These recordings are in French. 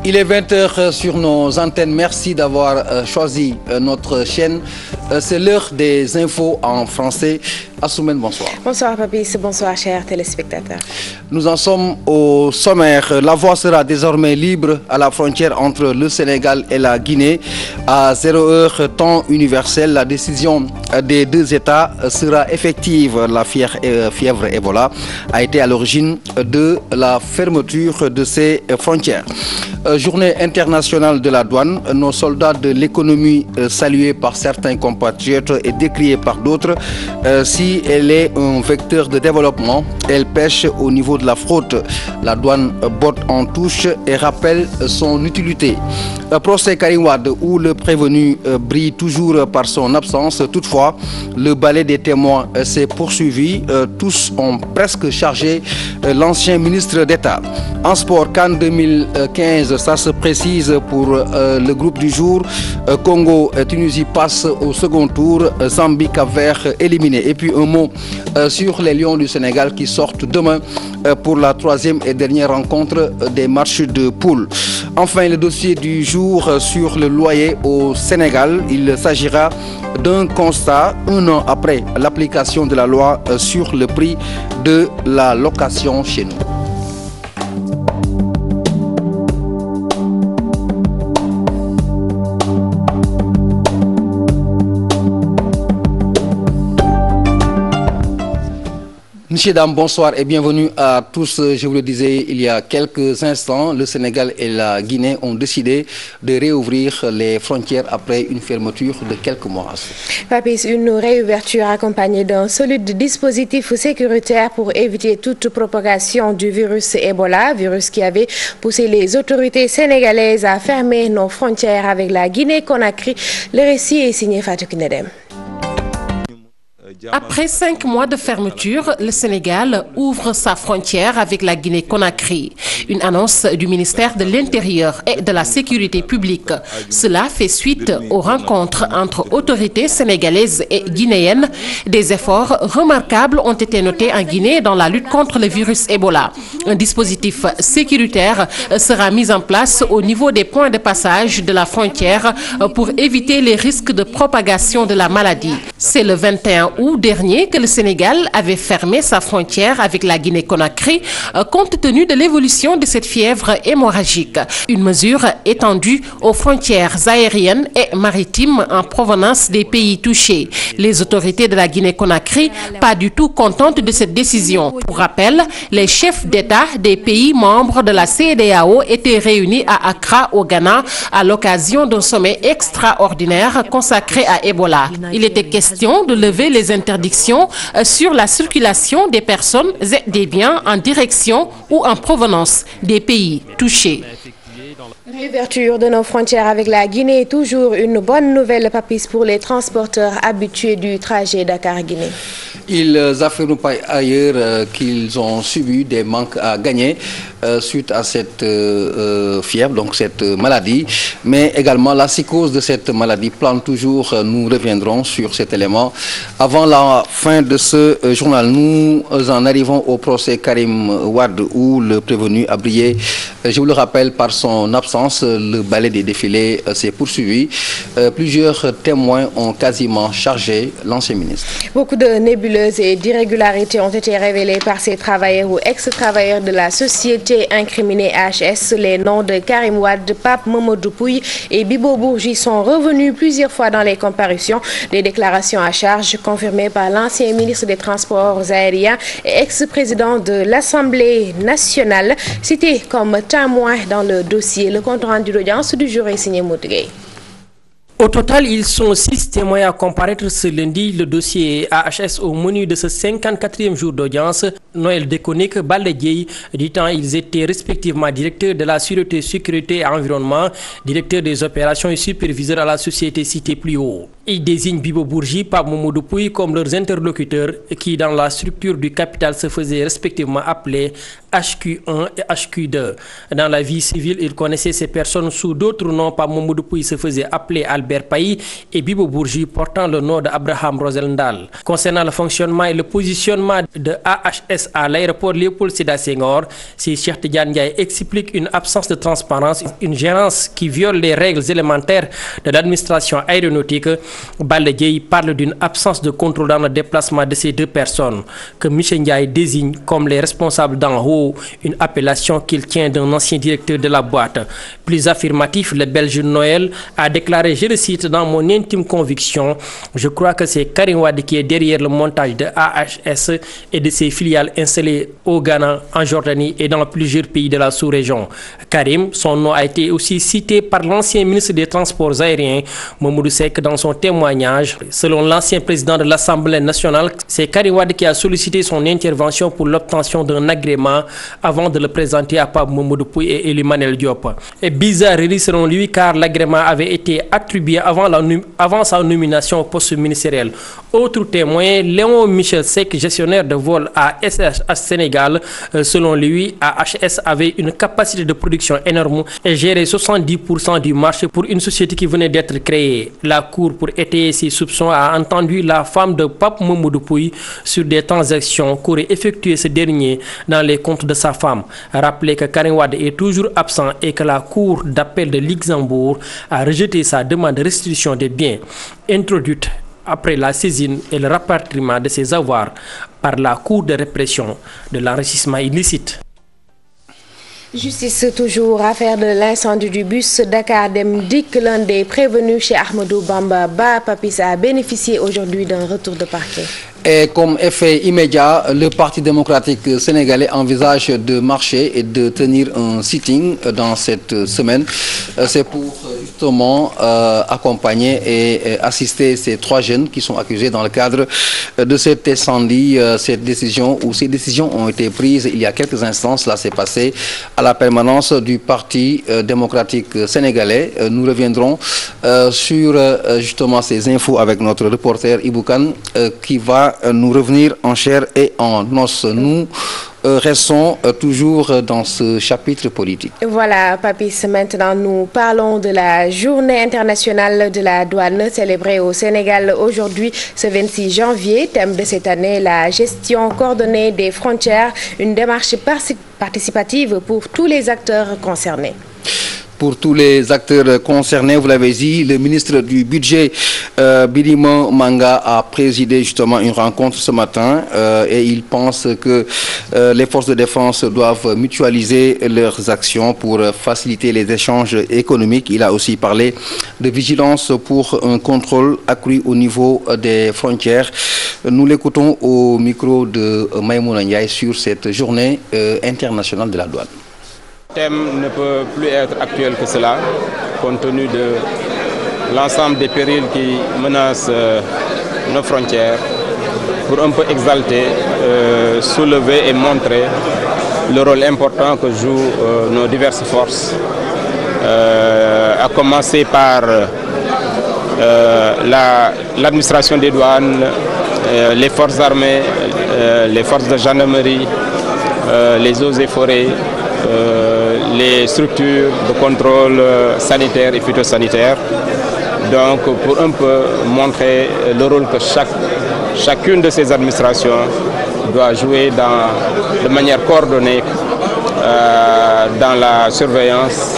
Il est 20h sur nos antennes. Merci d'avoir choisi notre chaîne. C'est l'heure des infos en français. Assoumane, bonsoir. Bonsoir Papis, bonsoir chers téléspectateurs. Nous en sommes au sommaire. La voie sera désormais libre à la frontière entre le Sénégal et la Guinée. À 0 heure temps universel, la décision des deux États sera effective. La fièvre Ebola a été à l'origine de la fermeture de ces frontières. Journée internationale de la douane, nos soldats de l'économie salués par certains compatriotes et décriés par d'autres. Si elle est un vecteur de développement, elle pêche au niveau de la fraude. La douane botte en touche et rappelle son utilité. Procès Karim Wade où le prévenu brille toujours par son absence. Toutefois, le balai des témoins s'est poursuivi. Tous ont presque chargé l'ancien ministre d'État. En sport, CAN 2015, ça se précise pour le groupe du jour. Congo et Tunisie passent au second tour. Zambie, Cap-Vert éliminé. Et puis un mot sur les Lions du Sénégal qui sortent demain pour la troisième et dernière rencontre des matchs de poule. Enfin, le dossier du jour sur le loyer au Sénégal. Il s'agira d'un constat 1 an après l'application de la loi sur le prix de la location chez nous. Messieurs, dames, bonsoir et bienvenue à tous. Je vous le disais il y a quelques instants, le Sénégal et la Guinée ont décidé de réouvrir les frontières après une fermeture de quelques mois. Papis, une réouverture accompagnée d'un solide dispositif sécuritaire pour éviter toute propagation du virus Ebola, virus qui avait poussé les autorités sénégalaises à fermer nos frontières avec la Guinée-Conakry. Le récit est signé Fatou Kinedem. Après 5 mois de fermeture, le Sénégal ouvre sa frontière avec la Guinée-Conakry. Une annonce du ministère de l'Intérieur et de la Sécurité publique. Cela fait suite aux rencontres entre autorités sénégalaises et guinéennes. Des efforts remarquables ont été notés en Guinée dans la lutte contre le virus Ebola. Un dispositif sécuritaire sera mis en place au niveau des points de passage de la frontière pour éviter les risques de propagation de la maladie. C'est le 21 août dernier que le Sénégal avait fermé sa frontière avec la Guinée-Conakry compte tenu de l'évolution de cette fièvre hémorragique. Une mesure étendue aux frontières aériennes et maritimes en provenance des pays touchés. Les autorités de la Guinée-Conakry, pas du tout contentes de cette décision. Pour rappel, les chefs d'État des pays membres de la CEDEAO étaient réunis à Accra, au Ghana, à l'occasion d'un sommet extraordinaire consacré à Ebola. Il était question de lever les interdictions sur la circulation des personnes et des biens en direction ou en provenance des pays touchés. Réouverture de nos frontières avec la Guinée est toujours une bonne nouvelle, Papis, pour les transporteurs habitués du trajet Dakar-Guinée. Ils affirment par ailleurs qu'ils ont subi des manques à gagner suite à cette fièvre, donc cette maladie, mais également la psychose de cette maladie plane toujours. Nous reviendrons sur cet élément. Avant la fin de ce journal, nous en arrivons au procès Karim Wade où le prévenu a brillé, je vous le rappelle, par son absence. Le balai des défilés s'est poursuivi. Plusieurs témoins ont quasiment chargé l'ancien ministre. Beaucoup de nébuleuses et d'irrégularités ont été révélées par ces travailleurs ou ex-travailleurs de la société incriminée HS. Les noms de Karim Wade, Pape Mamadou Pouye et Bibo Bourgi sont revenus plusieurs fois dans les comparutions. Des déclarations à charge confirmées par l'ancien ministre des Transports aériens et ex-président de l'Assemblée nationale, cité comme témoin dans le dossier. Le compte rendu d'audience du jury signé Moutgay. Au total, ils sont 6 témoins à comparaître ce lundi. Le dossier AHS au menu de ce 54e jour d'audience. Noël Déconik, Baldé Dieye, du temps ils étaient respectivement directeurs de la Sûreté, Sécurité et Environnement, directeur des opérations et superviseur à la société citée plus haut. Ils désignent Bibo Bourgi, Pape Mamadou Pouye comme leurs interlocuteurs qui, dans la structure du capital, se faisaient respectivement appeler HQ1 et HQ2. Dans la vie civile, ils connaissaient ces personnes sous d'autres noms. Pape Mamadou Pouye se faisait appeler Albert Payi et Bibo Bourgi portant le nom d'Abraham Rosendal. Concernant le fonctionnement et le positionnement de AHS à l'aéroport Léopold Sédar Senghor, si Cheikh Tidiane Ndiaye explique une absence de transparence, une gérance qui viole les règles élémentaires de l'administration aéronautique, Baldé Dièye parle d'une absence de contrôle dans le déplacement de ces deux personnes que Michel Ndiaye désigne comme les responsables d'en haut, une appellation qu'il tient d'un ancien directeur de la boîte. Plus affirmatif, le Belge Noël a déclaré, je le cite, dans mon intime conviction, je crois que c'est Karim Wade qui est derrière le montage de AHS et de ses filiales installées au Ghana, en Jordanie et dans plusieurs pays de la sous-région. Karim, son nom a été aussi cité par l'ancien ministre des Transports aériens, Mamadou Seck, dans son témoignage. Selon l'ancien président de l'Assemblée nationale, c'est Karim Wade qui a sollicité son intervention pour l'obtention d'un agrément avant de le présenter à Pape Mamadou Pouye et Elie Manel Diop. Et bizarrerie selon lui, car l'agrément avait été attribué avant sa nomination au poste ministériel. Autre témoin, Léon Michel Seck, gestionnaire de vol à SHH Sénégal. Selon lui, AHS avait une capacité de production énorme et gérait 70% du marché pour une société qui venait d'être créée. La Cour, pour étayer ses soupçons, a entendu la femme de Pape Mamadou Pouye sur des transactions qu'aurait effectuées ce dernier dans les comptes de sa femme. Rappelez que Karim Wade est toujours absent et que la Cour d'appel de Luxembourg a rejeté sa demande de restitution des biens introduite après la saisine et le rapatriement de ses avoirs par la Cour de répression de l'enrichissement illicite. Justice toujours, affaire de l'incendie du bus Dakar Dem Dikk. L'un des prévenus chez Ahmadou Bamba Ba Papis a bénéficié aujourd'hui d'un retour de parquet. Et comme effet immédiat, le Parti démocratique sénégalais envisage de marcher et de tenir un sitting dans cette semaine. C'est pour justement accompagner et assister ces trois jeunes qui sont accusés dans le cadre de cet incendie. Cette décision ou ces décisions ont été prises il y a quelques instants. Cela s'est passé à la permanence du Parti démocratique sénégalais. Nous reviendrons sur justement ces infos avec notre reporter Ibou Kane qui va nous revenir en chair et en os. Nous restons toujours dans ce chapitre politique. Voilà, Papis, maintenant nous parlons de la journée internationale de la douane célébrée au Sénégal aujourd'hui, ce 26 janvier. Thème de cette année, la gestion coordonnée des frontières, une démarche participative pour tous les acteurs concernés. Pour tous les acteurs concernés, vous l'avez dit, le ministre du Budget, Birima Manga, a présidé justement une rencontre ce matin et il pense que les forces de défense doivent mutualiser leurs actions pour faciliter les échanges économiques. Il a aussi parlé de vigilance pour un contrôle accru au niveau des frontières. Nous l'écoutons au micro de Maïmouna Ndiaye sur cette journée internationale de la douane. Le thème ne peut plus être actuel que cela, compte tenu de l'ensemble des périls qui menacent nos frontières, pour un peu exalter, soulever et montrer le rôle important que jouent nos diverses forces, à commencer par l'administration des douanes, les forces armées, les forces de gendarmerie, les eaux et forêts, les structures de contrôle sanitaire et phytosanitaire. Donc pour un peu montrer le rôle que chacune de ces administrations doit jouer de manière coordonnée dans la surveillance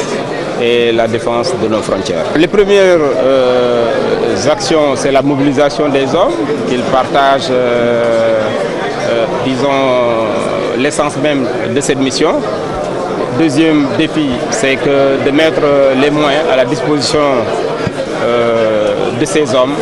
et la défense de nos frontières. Les premières actions, c'est la mobilisation des hommes, qu'ils partagent, disons, l'essence même de cette mission. Deuxième défi, c'est de mettre les moyens à la disposition de ces hommes.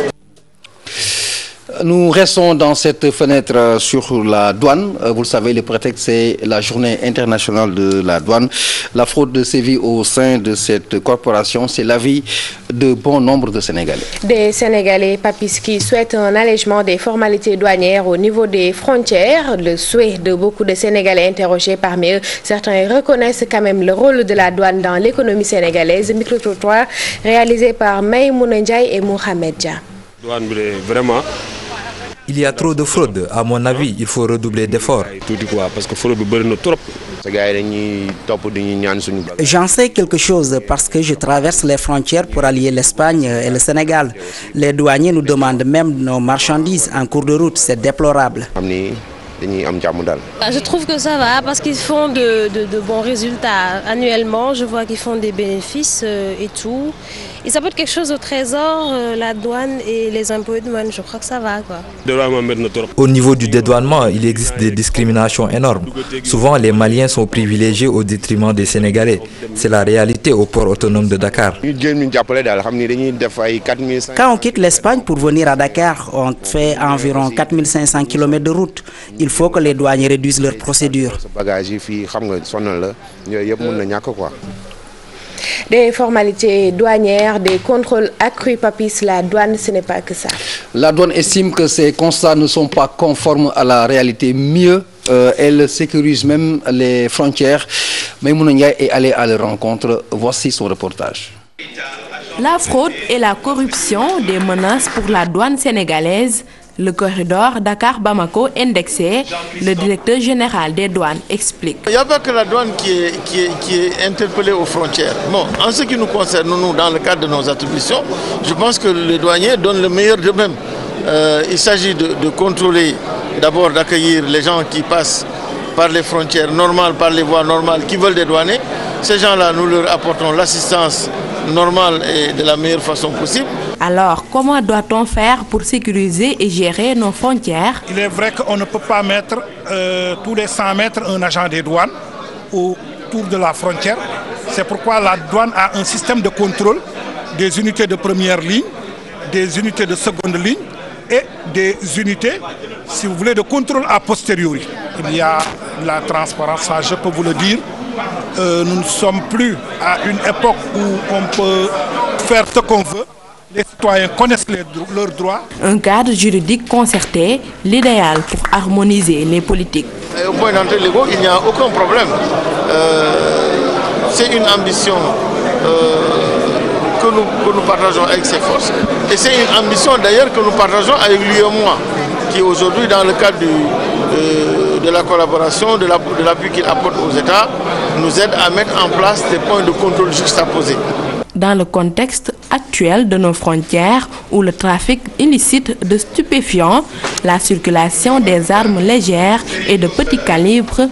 Nous restons dans cette fenêtre sur la douane. Vous le savez, le prétexte, c'est la journée internationale de la douane. La fraude sévit au sein de cette corporation. C'est l'avis de bon nombre de Sénégalais. Des Sénégalais, Papis, qui souhaitent un allègement des formalités douanières au niveau des frontières. Le souhait de beaucoup de Sénégalais interrogés, parmi eux, certains reconnaissent quand même le rôle de la douane dans l'économie sénégalaise. Micro-trottoir réalisé par Maïmouna Ndiaye et Mohamed Dia. Vraiment. Il y a trop de fraude. À mon avis, il faut redoubler d'efforts. J'en sais quelque chose parce que je traverse les frontières pour allier l'Espagne et le Sénégal. Les douaniers nous demandent même nos marchandises en cours de route. C'est déplorable. Je trouve que ça va parce qu'ils font de bons résultats. Annuellement, je vois qu'ils font des bénéfices et tout. Et ça peut être quelque chose au trésor, la douane et les impôts et douanes. Je crois que ça va, quoi. Au niveau du dédouanement, il existe des discriminations énormes. Souvent, les Maliens sont privilégiés au détriment des Sénégalais. C'est la réalité au port autonome de Dakar. Quand on quitte l'Espagne pour venir à Dakar, on fait environ 4500 km de route. Il faut que les douaniers réduisent leurs procédures. Des formalités douanières, des contrôles accrus, Papis, la douane, ce n'est pas que ça. La douane estime que ces constats ne sont pas conformes à la réalité. Mieux, elle sécurise même les frontières. Maïmouna Ndiaye est allée à leur rencontre. Voici son reportage. La fraude et la corruption, des menaces pour la douane sénégalaise. Le corridor Dakar-Bamako indexé, le directeur général des douanes explique. Il n'y a pas que la douane qui est interpellée aux frontières. Bon, en ce qui nous concerne, nous, dans le cadre de nos attributions, je pense que les douaniers donnent le meilleur d'eux-mêmes. Il s'agit de contrôler, d'abord d'accueillir les gens qui passent par les frontières normales, par les voies normales, qui veulent dédouaner. Ces gens-là, nous leur apportons l'assistance normale et de la meilleure façon possible. Alors, comment doit-on faire pour sécuriser et gérer nos frontières? Il est vrai qu'on ne peut pas mettre tous les 100 mètres un agent des douanes autour de la frontière. C'est pourquoi la douane a un système de contrôle des unités de première ligne, des unités de seconde ligne et des unités, si vous voulez, de contrôle a posteriori. Il y a la transparence, ça je peux vous le dire. Nous ne sommes plus à une époque où on peut faire ce qu'on veut. Les citoyens connaissent leurs droits. Un cadre juridique concerté, l'idéal pour harmoniser les politiques. Au point d'entrée légaux, il n'y a aucun problème. C'est une ambition que nous partageons avec ces forces. Et c'est une ambition d'ailleurs que nous partageons avec l'UEMOA, qui aujourd'hui, dans le cadre de la collaboration, de l'appui qu'il apporte aux États, nous aide à mettre en place des points de contrôle juxtaposés. Dans le contexte actuel de nos frontières où le trafic illicite de stupéfiants, la circulation des armes légères et de petit calibre,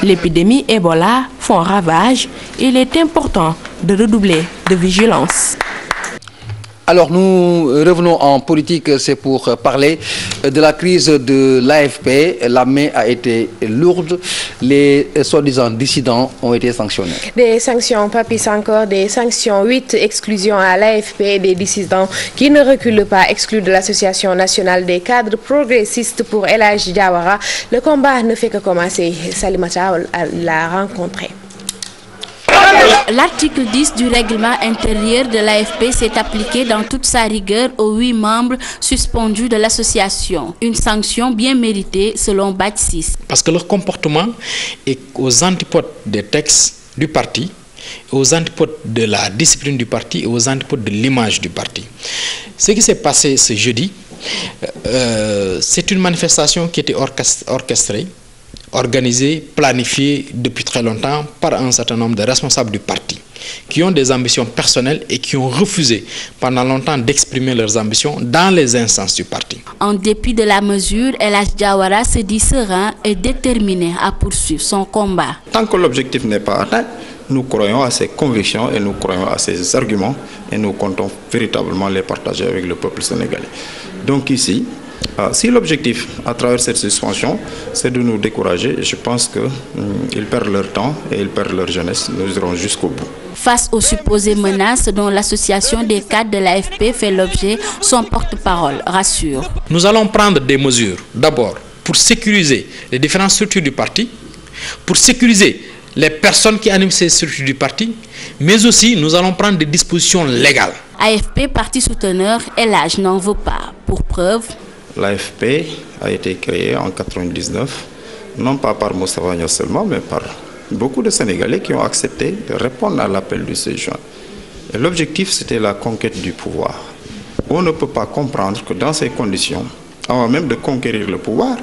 l'épidémie Ebola font ravage, il est important de redoubler de vigilance. Alors nous revenons en politique, c'est pour parler de la crise de l'AFP. La main a été lourde, les soi-disant dissidents ont été sanctionnés. Des sanctions, Papis, encore des sanctions, 8 exclusions à l'AFP, des dissidents qui ne reculent pas, exclus de l'Association nationale des cadres progressistes pour El Hadji Diawara. Le combat ne fait que commencer. Salimata l'a rencontré. L'article 10 du règlement intérieur de l'AFP s'est appliqué dans toute sa rigueur aux 8 membres suspendus de l'association. Une sanction bien méritée selon Badge 6. Parce que leur comportement est aux antipodes des textes du parti, aux antipodes de la discipline du parti et aux antipodes de l'image du parti. Ce qui s'est passé ce jeudi, c'est une manifestation qui était orchestrée, organisé, planifié depuis très longtemps par un certain nombre de responsables du parti qui ont des ambitions personnelles et qui ont refusé pendant longtemps d'exprimer leurs ambitions dans les instances du parti. En dépit de la mesure, El Hadji Diawara se dit serein et déterminé à poursuivre son combat. Tant que l'objectif n'est pas atteint, nous croyons à ces convictions et nous croyons à ces arguments et nous comptons véritablement les partager avec le peuple sénégalais. Donc ici, si l'objectif à travers cette suspension, c'est de nous décourager, je pense qu'ils perdent leur temps et ils perdent leur jeunesse. Nous irons jusqu'au bout. Face aux supposées menaces dont l'association des cadres de l'AFP fait l'objet, son porte-parole rassure. Nous allons prendre des mesures, d'abord pour sécuriser les différentes structures du parti, pour sécuriser les personnes qui animent ces structures du parti, mais aussi nous allons prendre des dispositions légales. AFP, parti souteneur, El Hadji n'en veut pas. Pour preuve, l'AFP a été créée en 1999, non pas par Moustapha Niasse seulement, mais par beaucoup de Sénégalais qui ont accepté de répondre à l'appel du 16 juin. L'objectif, c'était la conquête du pouvoir. On ne peut pas comprendre que dans ces conditions, avant même de conquérir le pouvoir,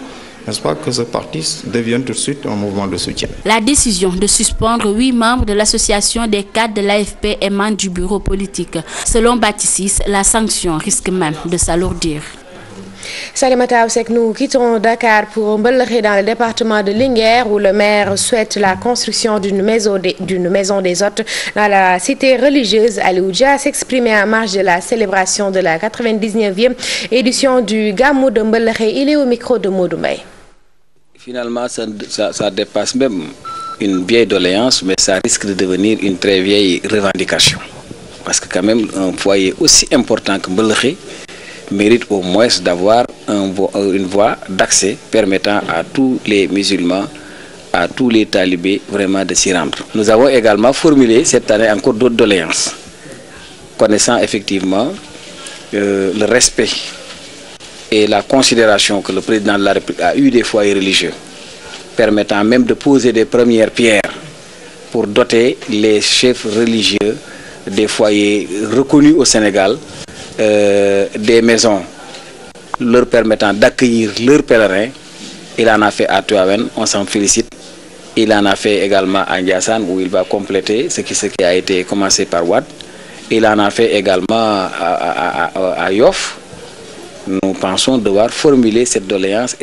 n'est-ce pas, que ce parti devienne tout de suite un mouvement de soutien. La décision de suspendre 8 membres de l'association des cadres de l'AFP émane du bureau politique. Selon Batisis, la sanction risque même de s'alourdir. Salimata Oussek, nous quittons Dakar pour Mbelleré dans le département de Linguère où le maire souhaite la construction d'une maison des hôtes dans la cité religieuse. Aliou Dia s'exprimait en marge de la célébration de la 99e édition du Gamou de Mbelleré. Il est au micro de Modou Mbaye. Finalement, ça dépasse même une vieille doléance, mais ça risque de devenir une très vieille revendication. Parce que quand même, un foyer aussi important que Mbelleré mérite au moins d'avoir une voie d'accès permettant à tous les musulmans, à tous les talibés vraiment de s'y rendre. Nous avons également formulé cette année encore d'autres doléances, connaissant effectivement le respect et la considération que le président de la République a eu des foyers religieux, permettant même de poser des premières pierres pour doter les chefs religieux des foyers reconnus au Sénégal, des maisons leur permettant d'accueillir leurs pèlerins. Il en a fait à Tuawen, on s'en félicite. Il en a fait également à Ndiassane où il va compléter ce qui a été commencé par Wad. Il en a fait également à Yoff. Nous pensons devoir formuler cette doléance.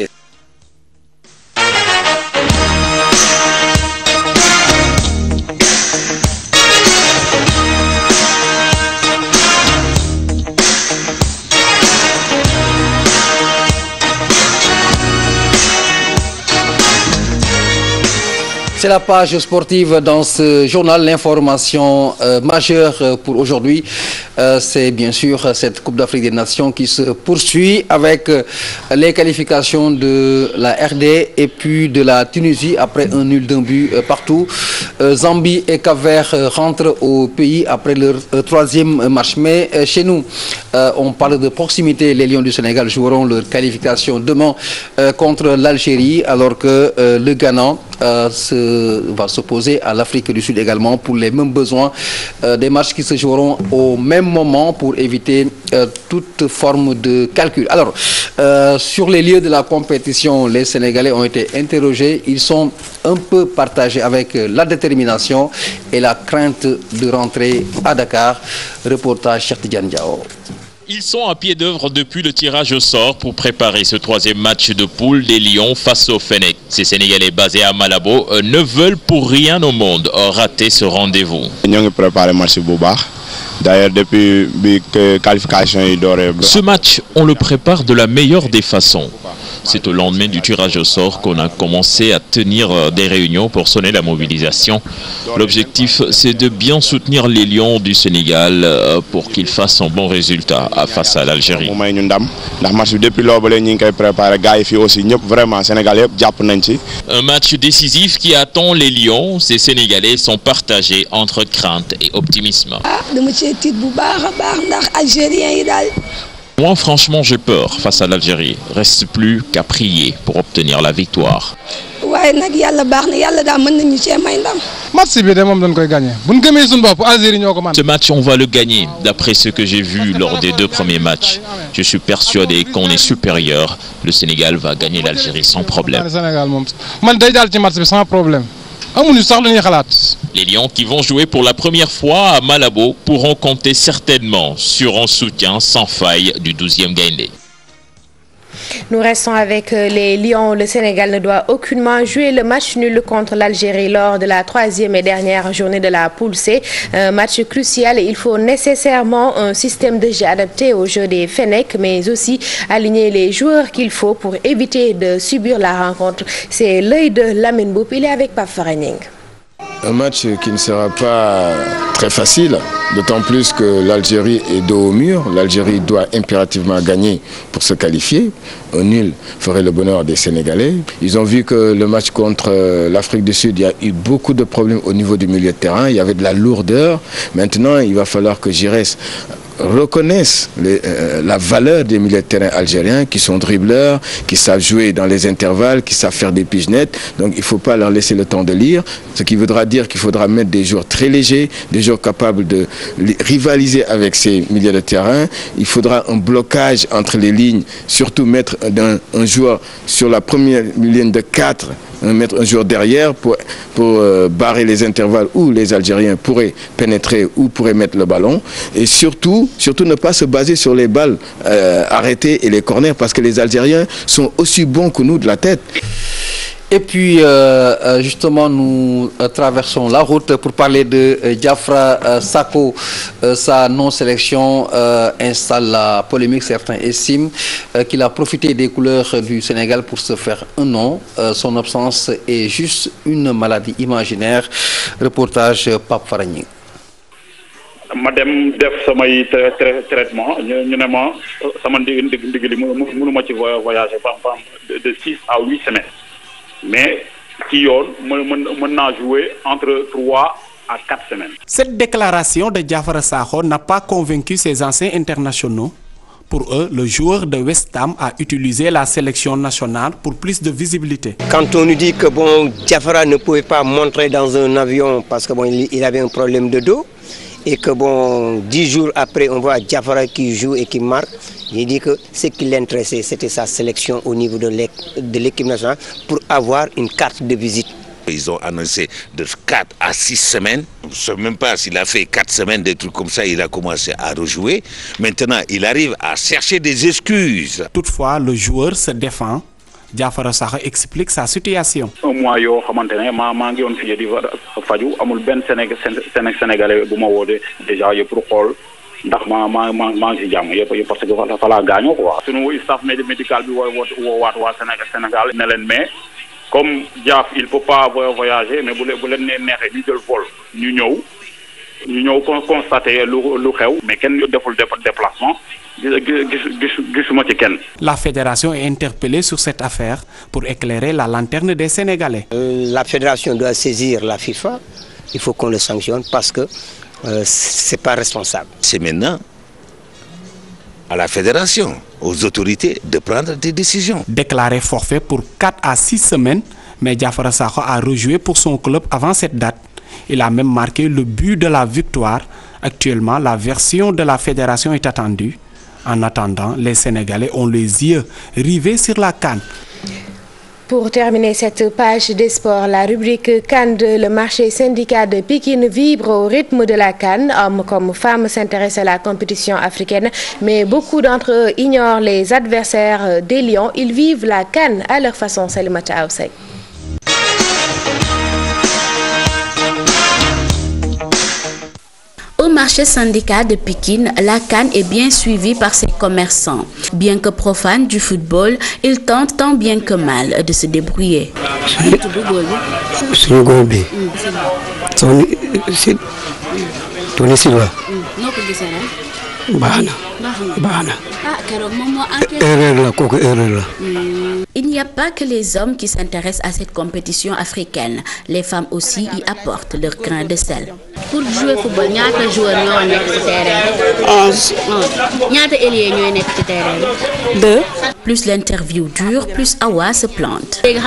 C'est la page sportive dans ce journal. L'information majeure pour aujourd'hui, c'est bien sûr cette Coupe d'Afrique des Nations qui se poursuit avec les qualifications de la RD et puis de la Tunisie après un nul d'un but partout. Zambie et Cap-Vert rentrent au pays après leur troisième match. Mais chez nous, on parle de proximité. Les Lions du Sénégal joueront leur qualification demain contre l'Algérie alors que le Ghana va s'opposer à l'Afrique du Sud également pour les mêmes besoins. Des matchs qui se joueront au même moment pour éviter toute forme de calcul. Alors, sur les lieux de la compétition, les Sénégalais ont été interrogés. Ils sont un peu partagés avec la détermination et la crainte de rentrer à Dakar. Reportage Cheikh Tidiane Diao. Ils sont à pied d'œuvre depuis le tirage au sort pour préparer ce troisième match de poule des Lions face au Fennec. Ces Sénégalais basés à Malabo ne veulent pour rien au monde rater ce rendez-vous. Nous avons préparé le match Bouba. D'ailleurs, depuis la qualification, ce match, on le prépare de la meilleure des façons. C'est au lendemain du tirage au sort qu'on a commencé à tenir des réunions pour sonner la mobilisation. L'objectif, c'est de bien soutenir les Lions du Sénégal pour qu'ils fassent un bon résultat face à l'Algérie. Un match décisif qui attend les Lions. Ces Sénégalais sont partagés entre crainte et optimisme. Moi, franchement, j'ai peur face à l'Algérie. Reste plus qu'à prier pour obtenir la victoire. Ce match, on va le gagner. D'après ce que j'ai vu lors des 2 premiers matchs, je suis persuadé qu'on est supérieur. Le Sénégal va gagner l'Algérie sans problème. Les Lions qui vont jouer pour la première fois à Malabo pourront compter certainement sur un soutien sans faille du 12e Gaïndé. Nous restons avec les Lions. Le Sénégal ne doit aucunement jouer le match nul contre l'Algérie lors de la 3e et dernière journée de la poule C. Un match crucial. Il faut nécessairement un système de jeu adapté au jeu des Fennec, mais aussi aligner les joueurs qu'il faut pour éviter de subir la rencontre. C'est l'œil de Lamine Boup. Il est avec Pape Faraning. Un match qui ne sera pas très facile, d'autant plus que l'Algérie est dos au mur. L'Algérie doit impérativement gagner pour se qualifier. Un nul ferait le bonheur des Sénégalais. Ils ont vu que le match contre l'Afrique du Sud, il y a eu beaucoup de problèmes au niveau du milieu de terrain. Il y avait de la lourdeur. Maintenant, il va falloir que Giresse reconnaissent la valeur des milieux de terrain algériens qui sont dribbleurs, qui savent jouer dans les intervalles, qui savent faire des pigenettes. Donc il ne faut pas leur laisser le temps de lire, ce qui voudra dire qu'il faudra mettre des joueurs très légers, des joueurs capables de rivaliser avec ces milieux de terrain. Il faudra un blocage entre les lignes, surtout mettre un joueur sur la première ligne de 4, mettre un joueur derrière pour barrer les intervalles où les Algériens pourraient pénétrer ou pourraient mettre le ballon. Et surtout ne pas se baser sur les balles arrêtées et les corners, parce que les Algériens sont aussi bons que nous de la tête. Et puis, justement, nous traversons la route pour parler de Diafra Sakho. Sa non-sélection installe la polémique. Certains estiment qu'il a profité des couleurs du Sénégal pour se faire un nom. Son absence est juste une maladie imaginaire. Reportage Pape Faragni. ma dem def samay traitement ñu ne ma sama ndig li mënuma ci voyager de 6 à 8 semaines. Mais qui mën jouer entre 3 à 4 semaines. Cette déclaration de Diafra Sakho n'a pas convaincu ses anciens internationaux. Pour eux, le joueur de West Ham a utilisé la sélection nationale pour plus de visibilité. Quand on nous dit que Diafra ne pouvait pas montrer dans un avion parce que il avait un problème de dos, et que 10 jours après on voit Diafra qui joue et qui marque, j'ai dit que ce qui l'intéressait, c'était sa sélection au niveau de l'équipe nationale pour avoir une carte de visite. Ils ont annoncé de 4 à 6 semaines. Je ne sais même pas s'il a fait 4 semaines, des trucs comme ça, il a commencé à rejouer. Maintenant, il arrive à chercher des excuses. Toutefois, le joueur se défend. Diafra Sakho explique sa situation. Un mois yo xamantene ma ngi won fi di faju amul ben sénégalais bu ma wodé déjà yo pour xol ndax ma ngi jamm yépp parce que fa la gaño quoi. Sunu staff médical bi wat wa Sénégal ne len mais comme Diaf il peut pas voyager mais bu len nexé ñu jël vol ñu ñëw constater lu xew mais kenn deful déplacement. La fédération est interpellée sur cette affaire pour éclairer la lanterne des Sénégalais. La fédération doit saisir la FIFA. Il faut qu'on le sanctionne parce que c'est pas responsable. C'est maintenant à la fédération, aux autorités de prendre des décisions. Déclaré forfait pour 4 à 6 semaines, mais Diafra Sakho a rejoué pour son club avant cette date. Il a même marqué le but de la victoire. Actuellement, la version de la fédération est attendue. En attendant, les Sénégalais ont les yeux rivés sur la CAN. Pour terminer cette page des sports, la rubrique CAN de le marché syndicat de Pikine vibre au rythme de la CAN. Hommes comme femmes s'intéressent à la compétition africaine, mais beaucoup d'entre eux ignorent les adversaires des Lions. Ils vivent la CAN à leur façon. Salimata Aoussek. Au marché syndicat de Pikine, la CAN est bien suivie par ses commerçants. Bien que profanes du football, ils tentent tant bien que mal de se débrouiller. Il n'y a pas que les hommes qui s'intéressent à cette compétition africaine. Les femmes aussi y apportent leur grain de sel. Pour jouer au football, combien de joueurs sont sur le terrain? 11. Combien d'ailiers sont sur le terrain? 2. Plus l'interview dure, plus Awa se plante. Real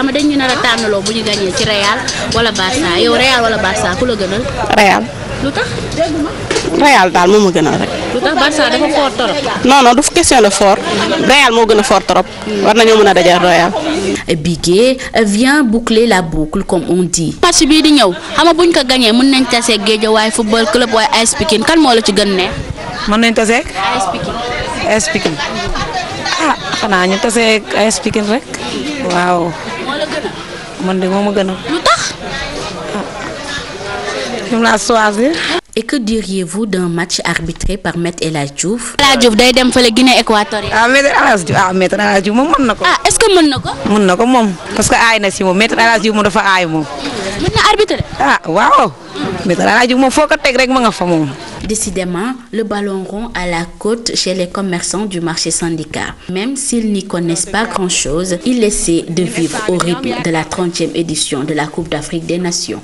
wala Barça? Yow Real wala Barça ku la gënal? Real. Lutax? Real daal moo ma gënal rek. Lutax Barça dafa fort trop? Non, du question de fort. Real moo gën a fort trop. War nañoo mën a dajal Real. Bigué vient boucler la boucle comme on dit. Match bii di ñëw xam nga buñ ko gagné mën nañ tase Guédiawaye football club waaye AS Pikine kan moo la ci gën neex? Mën nañ tase AS Pikine. AS Pikine. Ah xanaa ñu tase AS Pikine rek. Waaw. Moo la gënal? Man de moo ma gënal. Lu tax? Et que diriez-vous d'un match arbitré par Maître El Hadji Diouf? El Hadji Diouf day dem fële Guinée équatoriale. Maître El Hadji Diouf moom mën na ko. Est-ce que mën na ko? Mën na ko moom parce que aay na si moom Maître El Hadji Diouf moom dafa aay moom. Mën na arbitrer? Waaw. Maître El Hadji Diouf moom foo ko teg rek ma nga fa moom. Décidément, le ballon rond à la côte chez les commerçants du marché syndicat. Même s'ils n'y connaissent pas grand-chose, ils essaient de vivre au rythme de la 30e édition de la Coupe d'Afrique des Nations.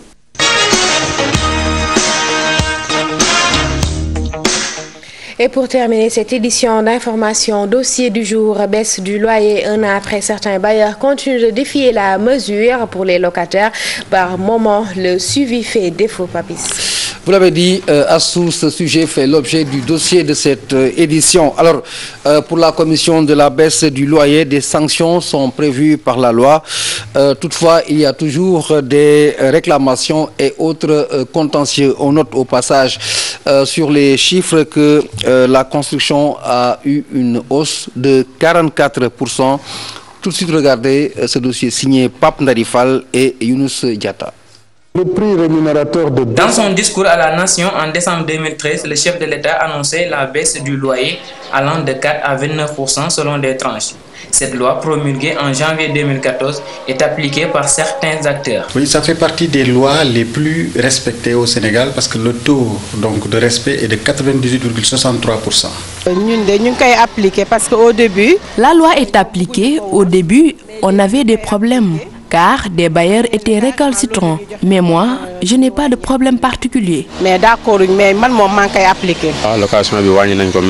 Et pour terminer cette édition d'information, dossier du jour, baisse du loyer un an après, certains bailleurs continuent de défier la mesure pour les locataires. Par moment, le suivi fait défaut, Papis. Vous l'avez dit, Assou, ce sujet fait l'objet du dossier de cette édition. Alors, pour la commission de la baisse du loyer, des sanctions sont prévues par la loi. Toutefois, il y a toujours des réclamations et autres contentieux. On note au passage sur les chiffres que la construction a eu une hausse de 44%. Tout de suite, regardez ce dossier signé Pape Ndarifal et Younous Diatta. Le prix rémunérateur de... Dans son discours à la Nation en décembre 2013, le chef de l'État annonçait la baisse du loyer allant de 4 à 29% selon des tranches. Cette loi, promulguée en janvier 2014, est appliquée par certains acteurs. Oui, ça fait partie des lois les plus respectées au Sénégal parce que le taux de respect est de 98,63%. Nous avons appliqué parce qu'au début... La loi est appliquée. Au début, on avait des problèmes, car des bailleurs étaient récalcitrants. Mais moi, je n'ai pas de problème particulier. Mais d'accord, mais moi, je appliqué.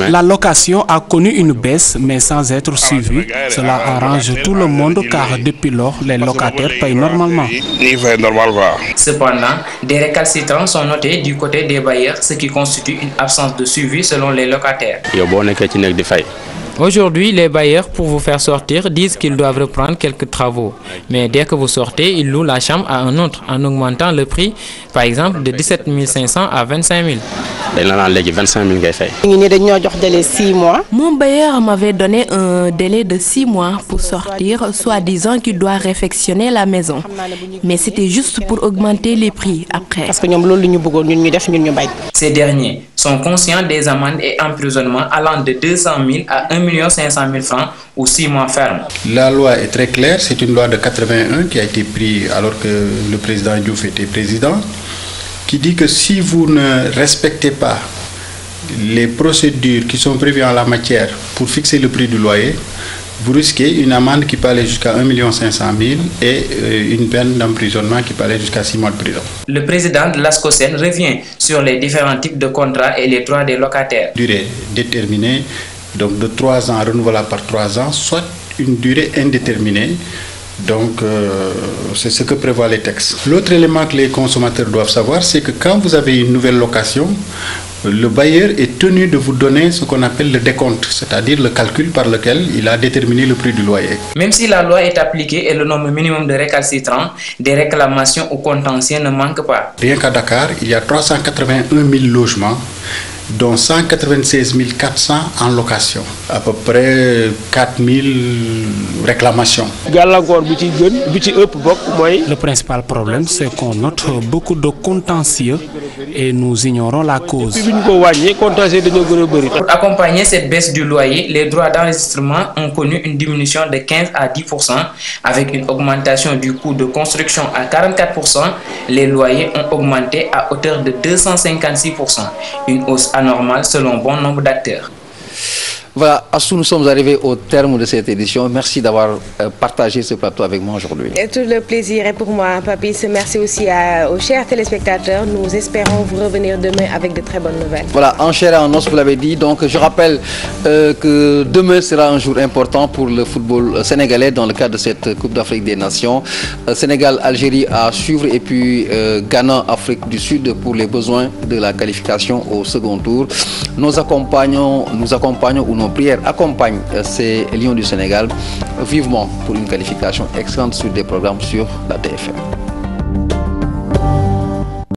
La location a connu une baisse, mais sans être suivie. Cela arrange tout le monde, car depuis lors, les locataires payent normalement. Cependant, des récalcitrants sont notés du côté des bailleurs, ce qui constitue une absence de suivi selon les locataires. Aujourd'hui, les bailleurs, pour vous faire sortir, disent qu'ils doivent reprendre quelques travaux. Mais dès que vous sortez, ils louent la chambre à un autre en augmentant le prix, par exemple, de 17 500 à 25 000. Mon bailleur m'avait donné un délai de 6 mois pour sortir, soi-disant qu'il doit réfectionner la maison. Mais c'était juste pour augmenter les prix après. Ces derniers sont conscients des amendes et emprisonnements allant de 200 000 à 1 500 000 francs ou 6 mois fermes. La loi est très claire, c'est une loi de 81 qui a été prise alors que le président Diouf était président, qui dit que si vous ne respectez pas les procédures qui sont prévues en la matière pour fixer le prix du loyer, vous risquez une amende qui peut aller jusqu'à 1 500 000 et une peine d'emprisonnement qui peut aller jusqu'à 6 mois de prison. Le président de l'ASCOSEN revient sur les différents types de contrats et les droits des locataires. Durée déterminée, donc de 3 ans renouvelable par 3 ans, soit une durée indéterminée. Donc, c'est ce que prévoient les textes. L'autre élément que les consommateurs doivent savoir, c'est que quand vous avez une nouvelle location, le bailleur est tenu de vous donner ce qu'on appelle le décompte, c'est-à-dire le calcul par lequel il a déterminé le prix du loyer. Même si la loi est appliquée et le nombre minimum de récalcitrants, des réclamations ou contentieux ne manquent pas. Rien qu'à Dakar, il y a 381 000 logements, dont 196 400 en location, à peu près 4 000 réclamations. Le principal problème, c'est qu'on note beaucoup de contentieux et nous ignorons la cause. Pour accompagner cette baisse du loyer, les droits d'enregistrement ont connu une diminution de 15 à 10%, avec une augmentation du coût de construction à 44%. Les loyers ont augmenté à hauteur de 256%, une hausse anormale selon bon nombre d'acteurs. Voilà, Assou, nous sommes arrivés au terme de cette édition. Merci d'avoir partagé ce plateau avec moi aujourd'hui. Tout le plaisir est pour moi, Papis. Merci aussi aux chers téléspectateurs. Nous espérons vous revenir demain avec de très bonnes nouvelles. Voilà, en chair et en os, vous l'avez dit. Donc, je rappelle que demain sera un jour important pour le football sénégalais dans le cadre de cette Coupe d'Afrique des Nations. Sénégal-Algérie à suivre et puis Ghana-Afrique du Sud pour les besoins de la qualification au second tour. Nous accompagnons ou nos prières accompagnent ces Lions du Sénégal vivement pour une qualification excellente sur des programmes sur la TFM.